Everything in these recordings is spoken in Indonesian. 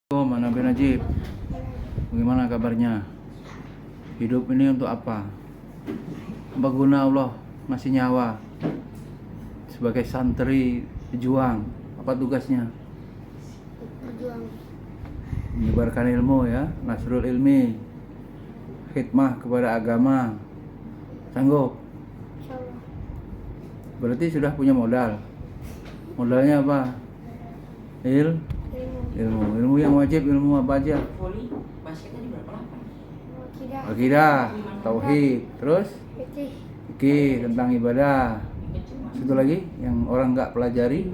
Nabi Najib, bagaimana kabarnya? Hidup ini untuk apa? Apa guna Allah ngasih nyawa? Sebagai santri pejuang, apa tugasnya? Berjuang. Menyebarkan ilmu ya, nasrul ilmi, khidmah kepada agama. Sanggup? Insyaallah. Berarti sudah punya modal. Modalnya apa? Ilmu yang wajib, ilmu apa aja? Akidah, tauhid, terus fikih tentang ibadah. Satu lagi yang orang nggak pelajari,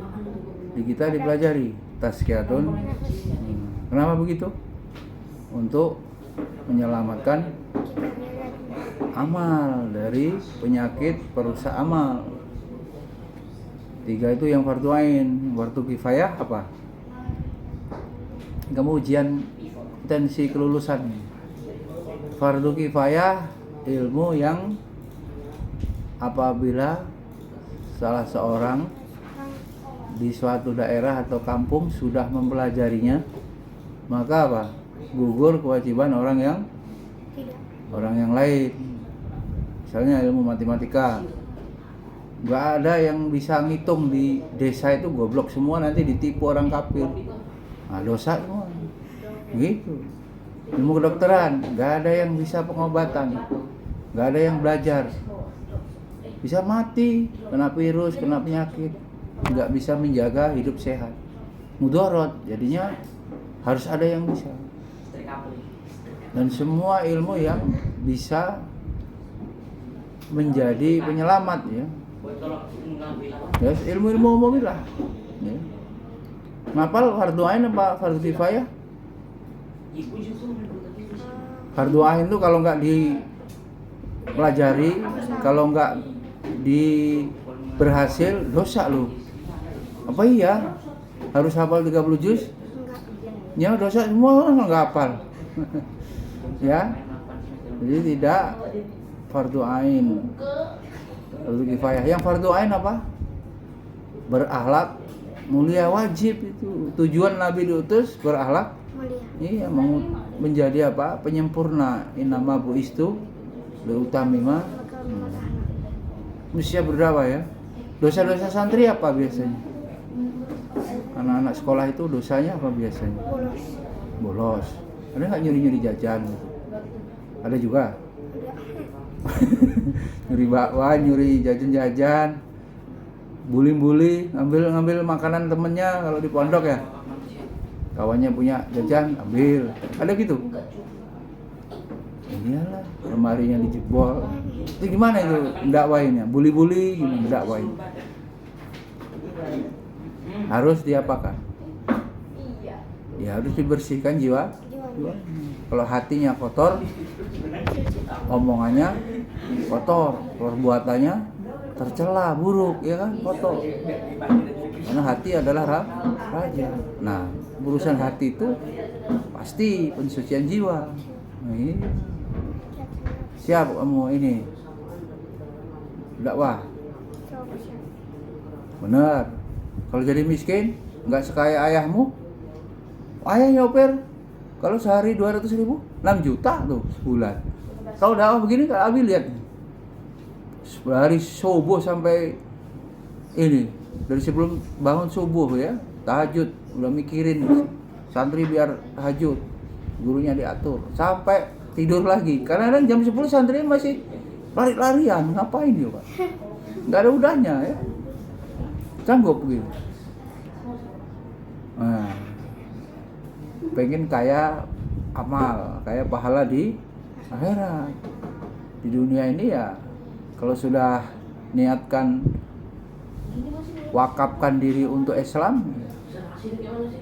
di kita dipelajari, tazkiyatun. Kenapa begitu? Untuk menyelamatkan amal dari penyakit perusak amal. 3 itu yang fardu ain. Fardu kifayah apa? Kamu ujian tensi kelulusan. Fardu kifayah ilmu yang apabila salah seorang di suatu daerah atau kampung sudah mempelajarinya, maka apa? Gugur kewajiban orang yang lain. Misalnya ilmu matematika, nggak ada yang bisa ngitung di desa itu, goblok semua, nanti ditipu orang kafir. Nah, dosa semua. Gitu. Ilmu kedokteran, nggak ada yang bisa pengobatan, nggak ada yang belajar. Bisa mati, kena virus, kena penyakit, nggak bisa menjaga hidup sehat. Mudarat, jadinya harus ada yang bisa. Dan semua ilmu yang bisa menjadi penyelamat ya. Ya, ilmu-ilmu umum lah. Ya. Ngapal fardu ain apa fardu kifayah? Fardu ain itu kalau nggak dipelajari, kalau nggak berhasil, dosa lu. Apa iya? Harus hafal 30 juz? Ya dosa semua orang nggak hafal. Ya. Jadi tidak fardu ain. Fardu kifayah. Yang fardu ain apa? Berakhlak mulia, wajib itu. Tujuan Nabi diutus berakhlak Mulia. iya, menjadi apa? Penyempurna. Innama bu'istu liutamima. Mesti berdakwah ya. Dosa-dosa santri apa biasanya? Anak-anak sekolah itu dosanya apa biasanya? Bolos. Ada nggak nyuri-nyuri jajan gitu? Ada juga. Nyuri bakwan, nyuri jajan-jajan, bully, ngambil makanan temennya kalau di pondok ya. Kawannya punya jajan, ambil. Ada gitu? Iyalah, lemarinya dijebol. Itu gimana itu dakwainnya? Bully gimana dakwain? Harus diapakan? Ya harus dibersihkan jiwa. Kalau hatinya kotor, omongannya kotor, perbuatannya tercela, buruk, ya kan, kotor. Karena hati adalah raja. Nah, urusan hati itu pasti pensucian jiwa. Nah, ini. Siap kamu ini dakwah. Benar. Kalau jadi miskin, nggak sekaya ayahmu. Ayah nyopir, kalau sehari 200.000, 6 juta tuh sebulan. Kalau dakwah begini, Kak Abi lihat. Dari subuh sampai ini, dari sebelum bangun subuh ya, tahajud, udah mikirin santri biar tahajud, gurunya diatur, sampai tidur lagi. Karena jam 10 santri masih lari-larian, ngapain juga? Nggak ada udahnya ya. Sanggup gitu. Nah, pengen kaya amal, kaya pahala di akhirat. Di dunia ini ya, kalau sudah niatkan wakafkan diri untuk Islam,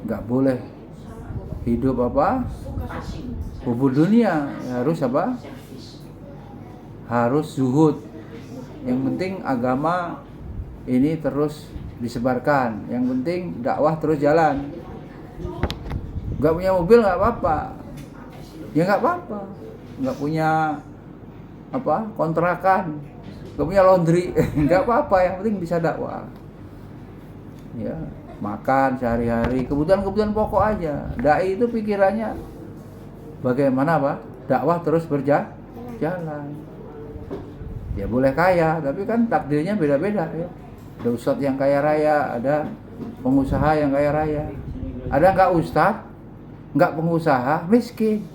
nggak boleh hidup apa? Hubur dunia, harus apa? Harus zuhud. Yang penting agama ini terus disebarkan. Yang penting dakwah terus jalan. Gak punya mobil nggak apa-apa. Ya nggak apa-apa. Nggak punya apa? Kontrakan. Nggak punya laundry. Nggak apa-apa. Yang penting bisa dakwah. Ya. makan sehari-hari, kebutuhan-kebutuhan pokok aja. Dai itu pikirannya bagaimana Pak? Dakwah terus berjalan. Ya boleh kaya, tapi kan takdirnya beda-beda ya. Ada ustadz yang kaya raya, ada pengusaha yang kaya raya. Ada nggak ustadz, nggak pengusaha, miskin.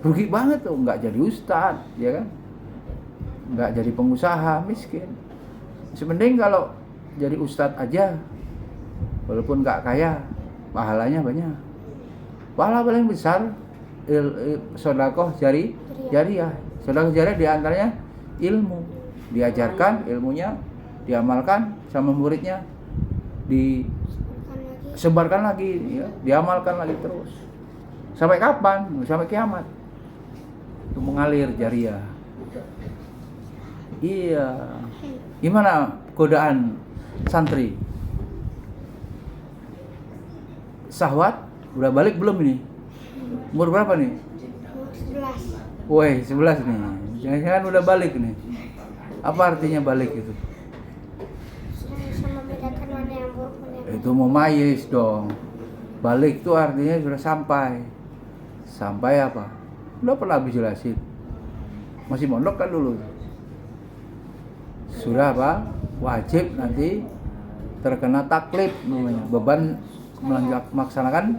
Rugi banget tuh, nggak jadi ustadz, ya kan? Nggak jadi pengusaha, miskin. Mending kalau jadi ustadz aja, walaupun nggak kaya, pahalanya banyak. Pahala paling besar sedekah jariah. Sedekah jariah diantaranya ilmu, diajarkan ilmunya, diamalkan sama muridnya, disebarkan lagi, ya, diamalkan lagi terus. Sampai kapan? Sampai kiamat. Itu mengalir jariah. Iya. Gimana godaan santri? Syahwat udah balik belum ini? Umur berapa nih? 11. Woi, 11 nih. Jangan-jangan udah balik nih. Apa artinya balik itu? Bisa membedakan mana yang buruk mana yang Itu memayis dong. Balik itu artinya sudah sampai. Sampai apa? Udah pernah habis jelasin. Masih mondok kan dulu. Sudah apa? Wajib nanti terkena taklif namanya. Beban melaksanakan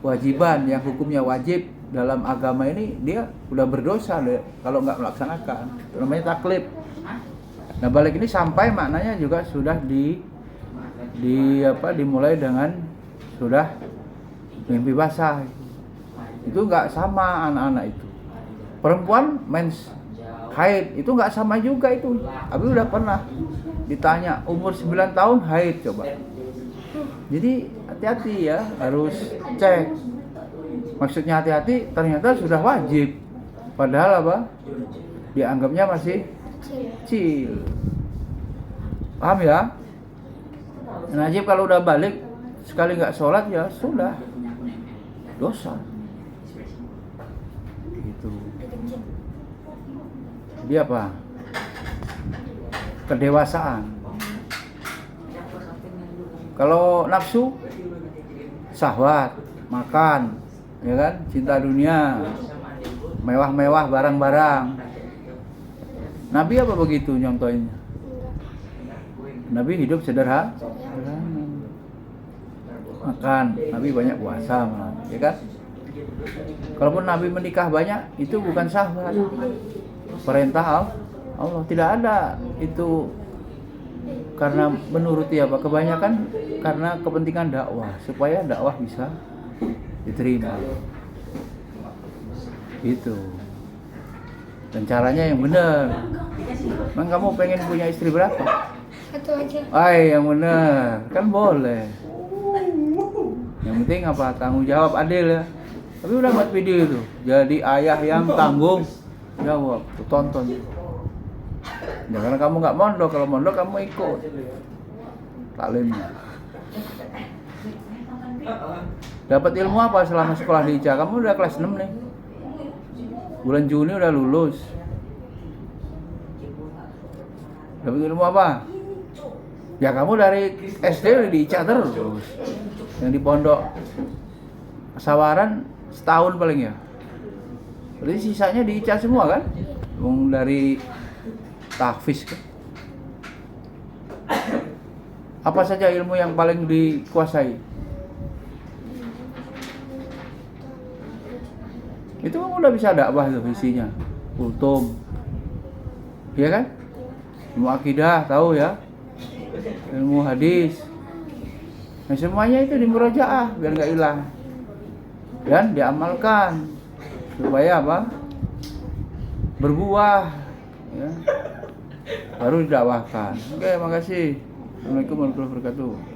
kewajiban yang hukumnya wajib dalam agama ini, dia udah berdosa deh kalau nggak melaksanakan. Itu namanya taklif. Nah balik ini sampai maknanya juga sudah dimulai dengan sudah mimpi basah. Itu nggak sama anak-anak itu. Perempuan mens haid itu nggak sama juga itu. Abi udah pernah ditanya umur 9 tahun haid coba. Jadi hati-hati ya, harus cek. Maksudnya hati-hati, ternyata sudah wajib. Padahal apa? Dianggapnya masih kecil. Paham ya? Najib kalau udah balik sekali nggak sholat ya sudah dosa. Gitu. Dia apa? Kedewasaan. Kalau nafsu, syahwat, makan, ya kan? Cinta dunia, mewah-mewah barang-barang. Nabi apa begitu nyontoinnya? Nabi hidup sederhana. Makan, Nabi banyak puasa, ya kan? Kalaupun Nabi menikah banyak, itu bukan syahwat. Perintah Allah, tidak ada itu karena menuruti apa? Kebanyakan karena kepentingan dakwah, supaya dakwah bisa diterima. Gitu. Dan caranya yang benar. Emang kamu pengen punya istri berapa? Satu aja. Yang benar, kan boleh. Yang penting apa? Tanggung jawab adil ya. Tapi udah buat video itu. Jadi ayah yang tanggung jawab. Tuh, tonton. Ya karena kamu nggak mondok, kalau mondok kamu ikut taklimnya. Dapat ilmu apa selama sekolah di ICA? Kamu udah kelas 6 nih. Bulan Juni udah lulus. Dapat ilmu apa? Ya kamu dari SD udah di ICA terus. Yang di pondok Sawaran setahun paling ya. Berarti sisanya di ICA semua kan? Dari tahfiz kan? Apa saja ilmu yang paling dikuasai? Itu kamu udah bisa dakwah tuh isinya. Kultum. Iya kan? Ilmu akidah tahu ya? Ilmu hadis. Nah semuanya itu dimurajaah biar nggak hilang. Dan diamalkan supaya apa? Berbuah ya. Baru didakwahkan. Oke, makasih. Assalamualaikum warahmatullahi wabarakatuh.